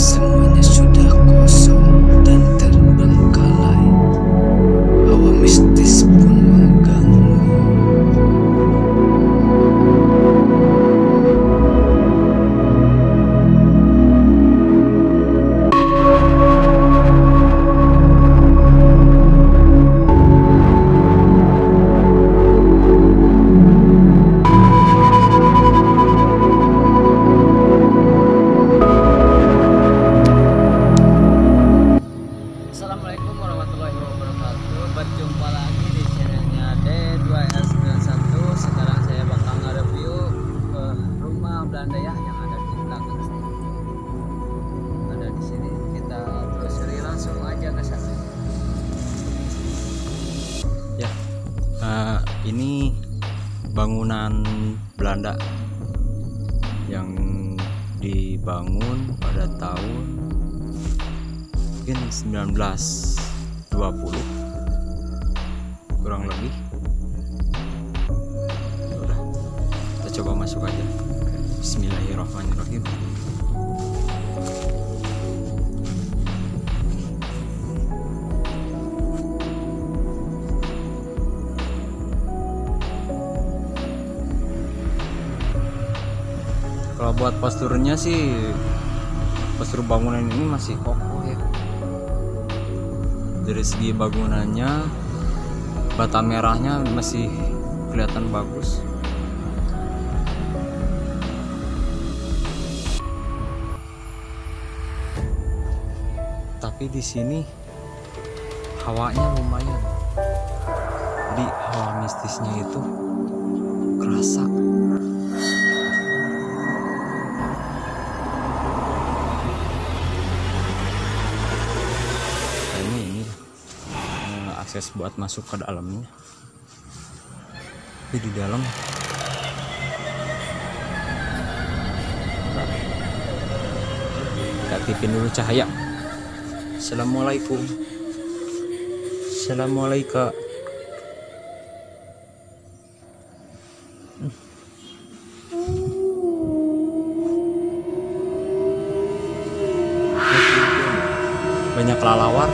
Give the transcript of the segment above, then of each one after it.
Semuanya sudah kosong dan terbengkalai. Hawa mistis pun mengganggu. Assalamualaikum warahmatullahi wabarakatuh. Berjumpa lagi di channelnya D2S91. Sekarang saya bakal nge-review rumah Belanda ya yang ada di belakang saya. Ada di sini. Kita telusuri langsung aja ke sana. Ya, ini bangunan Belanda yang dibangun pada tahun mungkin 1920 kurang lebih. Udah, kita coba masuk aja. Bismillahirrahmanirrahim. Kalau buat posturnya sih, postur bangunan ini masih kokoh ya. Dari segi bangunannya, bata merahnya masih kelihatan bagus. Tapi di sini hawanya lumayan. Jadi hawa mistisnya itu kerasa. Akses buat masuk ke dalamnya. Tapi di dalam kita aktifin dulu cahaya. Assalamualaikum. Assalamualaikum. Banyak kelelawar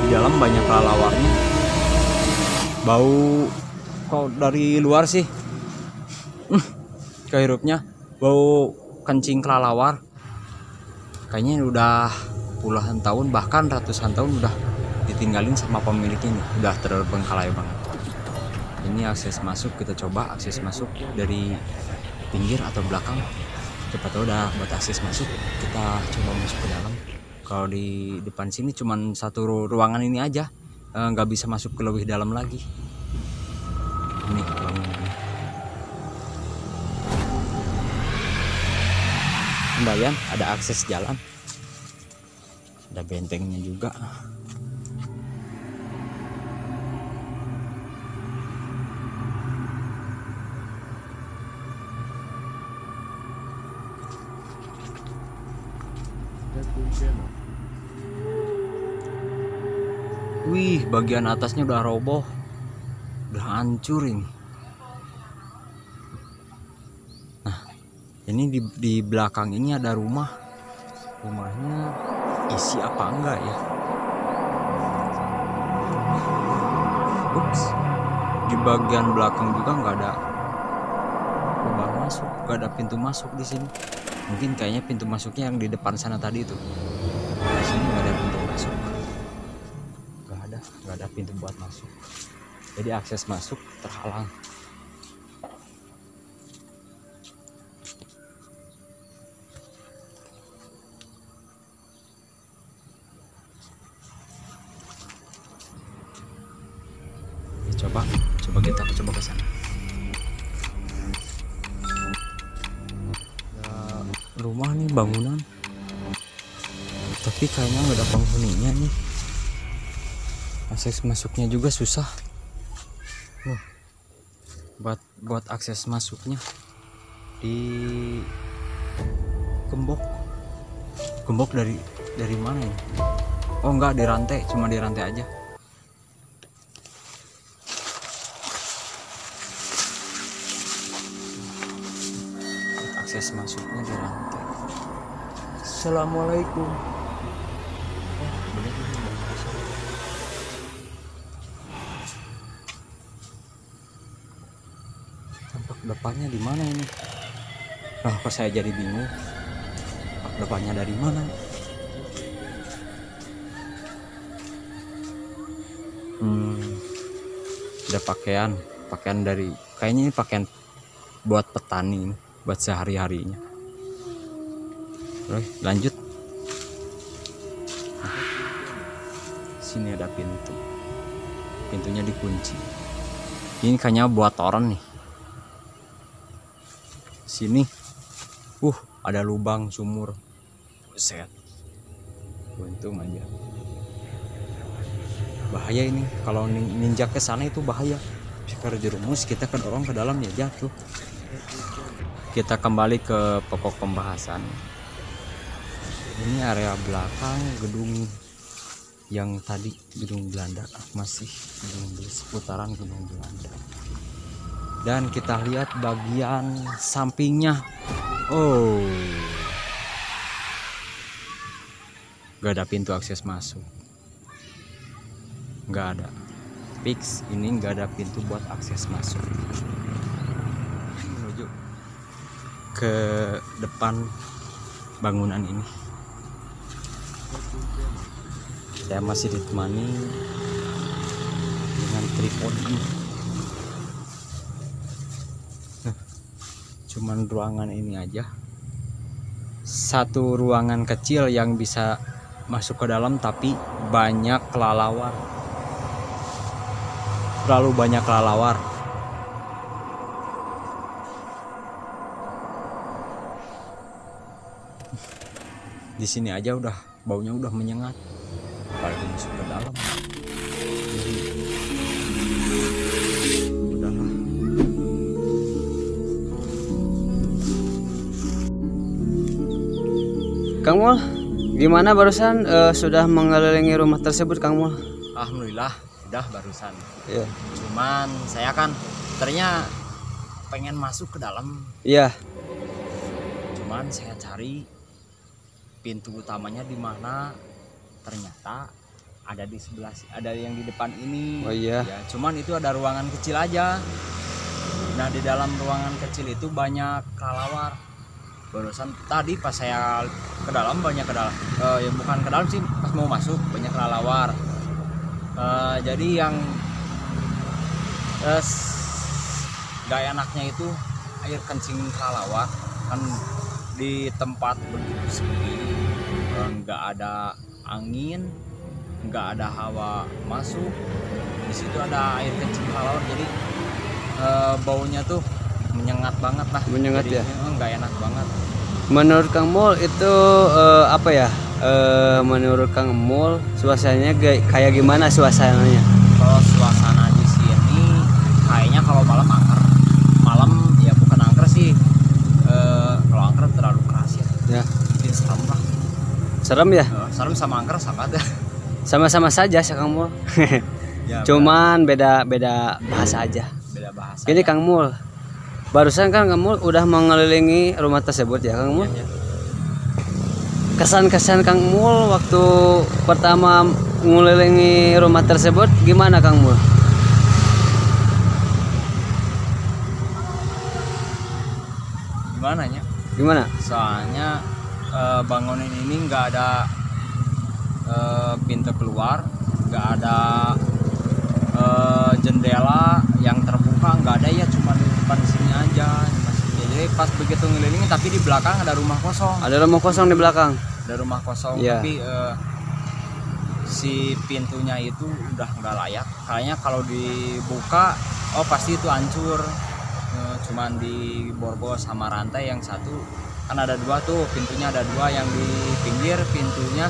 di dalam, banyak kelelawarnya. Bau kok dari luar sih, kehirupnya bau kencing kelelawar. Kayaknya udah puluhan tahun, bahkan ratusan tahun udah ditinggalin sama pemiliknya. Udah terbengkalai banget. Ini akses masuk, kita coba akses masuk dari pinggir atau belakang. Cepat tahu udah buat akses masuk, kita coba masuk ke dalam. Kalau di depan sini cuman satu ruangan ini aja, nggak bisa masuk ke lebih dalam lagi. Ini bangunannya. Kemudian ada akses jalan, ada bentengnya juga. Wih, bagian atasnya udah roboh, udah hancur ini. Nah, ini di belakang ini ada rumah. Rumahnya isi apa enggak ya? Ups, di bagian belakang juga nggak ada lubang masuk, nggak ada pintu masuk di sini. Mungkin kayaknya pintu masuknya yang di depan sana tadi itu. Di sini nggak ada pintu masuk. Nggak ada pintu buat masuk, jadi akses masuk terhalang. Kita coba ke sana. Rumah nih, bangunan, tapi kayaknya nggak ada penghuninya nih. Akses masuknya juga susah. Buat akses masuknya di gembok dari mana ya? Oh enggak, di rantai, cuma di rantai aja. Akses masuknya di rantai. Assalamualaikum. Tampak depannya di mana ini? Ah, kok saya jadi bingung. Tampak depannya dari mana? Ada pakaian dari kayaknya ini pakaian buat petani ini, buat sehari-harinya. Oke, lanjut. Sini ada pintunya dikunci. Ini kayaknya buat orang nih. Sini ada lubang sumur. Buset, untung aja. Bahaya ini kalau ninja ke sana, itu bahaya. Jika jerumus kita kedorong ke dalam ya jatuh. Kita kembali ke pokok pembahasan. Ini area belakang gedung yang tadi, gedung Belanda, masih gedung seputaran gedung Belanda. Dan kita lihat bagian sampingnya. Oh, gak ada pintu akses masuk. Nggak ada, fix ini nggak ada pintu buat akses masuk. Menuju ke depan bangunan ini. Saya masih ditemani dengan tripod ini. Cuman ruangan ini aja, satu ruangan kecil yang bisa masuk ke dalam, tapi banyak kelelawar. Terlalu banyak kelelawar. Di sini aja udah baunya udah menyengat, apalagi masuk ke dalam. Jadi udahlah. Kang Mul, gimana barusan sudah mengelilingi rumah tersebut, Kang Mul? Alhamdulillah udah barusan. Iya. Cuman saya kan ternyata pengen masuk ke dalam. Iya. Cuman saya cari pintu utamanya di mana, ternyata ada di sebelah, ada yang di depan ini. Oh iya. Ya, cuman itu ada ruangan kecil aja. Nah, di dalam ruangan kecil itu banyak kelelawar. Barusan tadi pas saya ke dalam, banyak ke dalam. Ya bukan ke dalam sih, pas mau masuk banyak kelelawar. Jadi yang gak enaknya itu air kencing kelelawar kan di tempat begitu sepi, nggak ada angin, nggak ada hawa masuk. Di situ ada air kencing kelelawar, jadi baunya tuh menyengat banget lah. Menyengat jadi, ya? Nggak enak banget. Menurut Kang Mul itu apa ya? Menurut Kang Mul suasananya kayak gimana suasananya? Kalau suasana di sini kayaknya kalau malam angker. Malam ya bukan angker sih. Kalau angker terlalu keras ya. Ya. Mungkin serem lah. Serem ya? Serem sama angker sama aja. Sama-sama saja Kang Mul. Ya, Cuman beda bahasa aja. beda bahasa. Ini ya. Kang Mul, barusan kan Kang Mul udah mengelilingi rumah tersebut ya Kang Mul. Ya. Kesan-kesan Kang Mul waktu pertama ngelilingi rumah tersebut gimana Kang Mul? Gimana ya? Gimana? Soalnya bangunan ini nggak ada pintu keluar, nggak ada jendela yang terbuka, nggak ada ya, cuma di depan sini aja. Jadi pas begitu ngelilingin, tapi di belakang ada rumah kosong. Ada rumah kosong di belakang. Ada rumah kosong, Iya. tapi si pintunya itu udah nggak layak. Kayaknya kalau dibuka, oh pasti itu hancur. Cuman di borgol sama rantai yang satu, kan ada dua tuh pintunya, ada dua yang di pinggir pintunya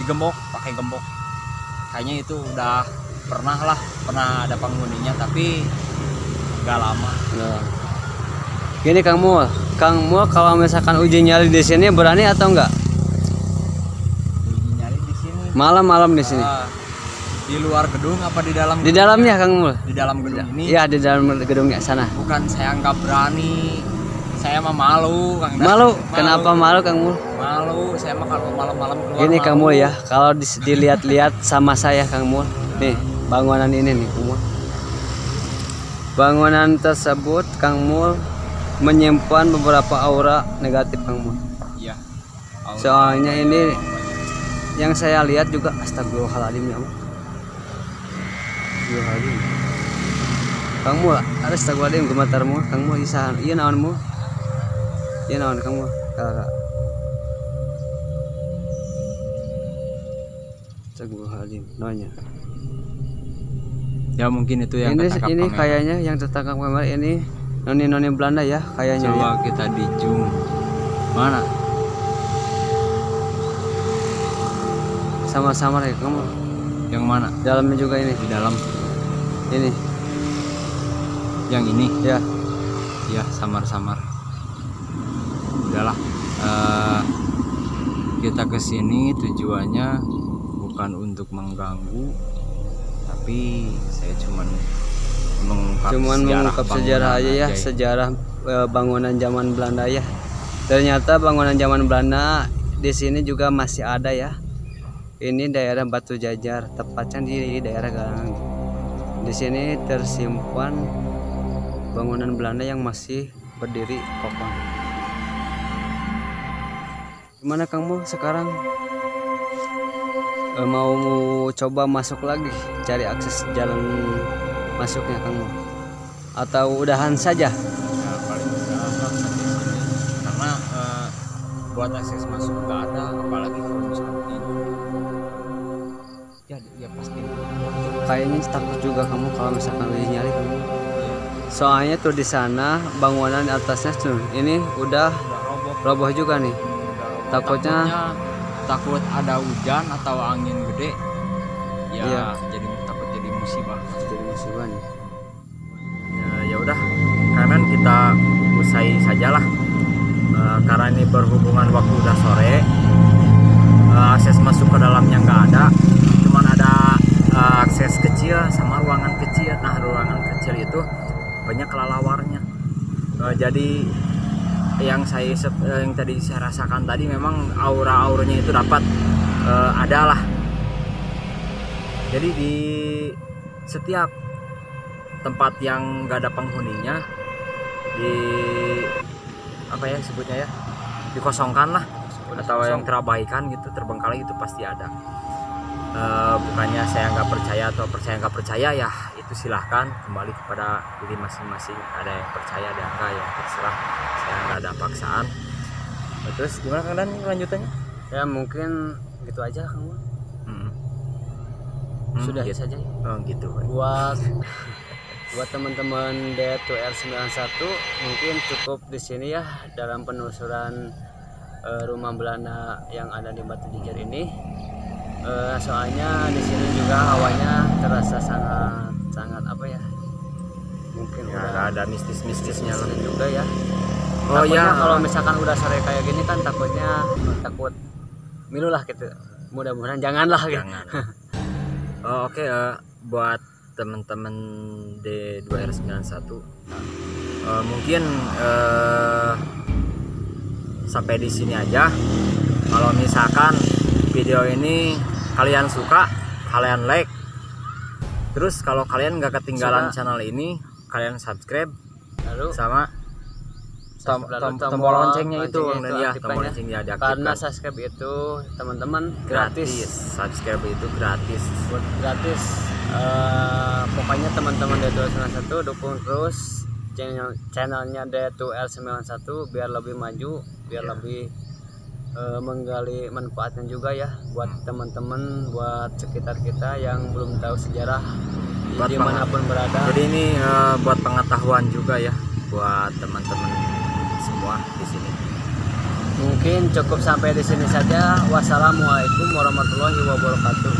digembok pakai gembok. Kayaknya itu udah pernah ada penghuninya, tapi nggak lama. Nah. Gini Kang Mul kalau misalkan uji nyali di sini berani atau enggak? Uji nyali di sini. Malam-malam di sini. Di luar gedung apa di dalam? Di dalamnya Kang Mul. Di dalam gedung ini. Iya, di dalam gedungnya sana. Bukan saya nggak berani. saya mah malu, Kang. Malu? Kenapa malu Kang Mul? Malu, saya mah kalau malam-malam keluar. Ini malu. Kang Mul ya, kalau dilihat-lihat sama saya Kang Mul. Nih, bangunan ini nih Kang Mul. Bangunan tersebut Kang Mul menyimpan beberapa aura negatif Kang Mul. Iya. Soalnya ini yang saya lihat juga astagfirullahaladzim ya Allah. Astagfirullahaladzim. Kang Mul, ada astagfirullahaladzim gemetar Mul. Kang Mul isa, iya naon Mul? Iya naon Kang Mul? Kakak. Astagfirullahaladzim, naonnya. Ya mungkin itu yang ketangkap Ini kamera. kayaknya yang tertangkap kamera ini noni-noni Belanda ya kayaknya Coba ya. kita di zoom. Mana? Sama-sama ya kamu. Yang mana? Dalamnya juga ini. Di dalam. Ini. Yang ini. Ya. Ya, samar-samar. Udahlah. Kita kesini tujuannya bukan untuk mengganggu, tapi saya cuman mengungkap sejarah aja ya, aja. sejarah bangunan zaman Belanda ya. Ternyata bangunan zaman Belanda di sini juga masih ada ya. Ini daerah Batu Jajar, tepatnya di daerah Galang. Di sini tersimpan bangunan Belanda yang masih berdiri kokoh. Gimana Kang Mo sekarang? Mau coba masuk lagi, cari akses jalan masuknya Kang Mo? Atau udahan saja? Ya, paling udah sampai sini. Karena buat akses masuk nggak ada, apalagi kalau misalnya ini. Ya pasti. Kayaknya takut juga kamu kalau misalkan lagi nyari kamu. Soalnya tuh di sana bangunan atasnya tuh ini udah roboh juga nih. Takutnya takut ada hujan atau angin gede. Ya, iya. jadi takut jadi musibah. Jadi musibah nih. Ya udah, kanan kita usai sajalah. Karena ini berhubungan waktu udah sore. Akses masuk ke dalamnya nggak ada. Cuman ada akses kecil sama ruangan kecil. Nah, ruangan kecil itu banyak kelalawarnya. Jadi yang tadi saya rasakan tadi memang aura-auranya itu dapat ada lah. Jadi di setiap tempat yang nggak ada penghuninya, di apa ya sebutnya ya, dikosongkan lah, atau yang terabaikan gitu, terbengkalai, itu pasti ada. Bukannya saya nggak percaya atau nggak percaya, ya itu silahkan kembali kepada diri masing-masing. Ada yang percaya, ada yang enggak, ya terserah. Saya nggak ada paksaan. Terus gimana Kang Dan lanjutannya? Ya mungkin gitu aja kamu. Sudah gitu saja. Oh gitu. Buat teman-teman D2R91 mungkin cukup di sini ya dalam penelusuran rumah Belanda yang ada di Batu Jajar ini. Soalnya di sini juga hawanya terasa sangat apa ya? Mungkin Ya, udah ada mistis-mistisnya lah. juga ya. Oh Takutnya ya, kalau misalkan udah sore kayak gini kan takut milu lah gitu. Mudah-mudahan janganlah gitu. jangan. Oke, buat teman-teman D2R91 mungkin sampai di sini aja. Kalau misalkan video ini kalian suka, kalian like. Terus kalau kalian nggak ketinggalan channel ini, kalian subscribe Lalu sama tombol loncengnya itu, ya, tombol loncengnya karena diaktifkan. subscribe itu teman-teman Gratis. gratis. Subscribe itu gratis. Buat gratis. Pokoknya teman-teman D2R91 dukung terus channelnya D2R91 biar lebih maju, biar lebih menggali manfaatnya juga ya buat teman-teman, buat sekitar kita yang belum tahu sejarah Buat dimanapun berada. Jadi ini buat pengetahuan juga ya buat teman-teman semua di sini. Mungkin cukup sampai di sini saja. Wassalamualaikum warahmatullahi wabarakatuh.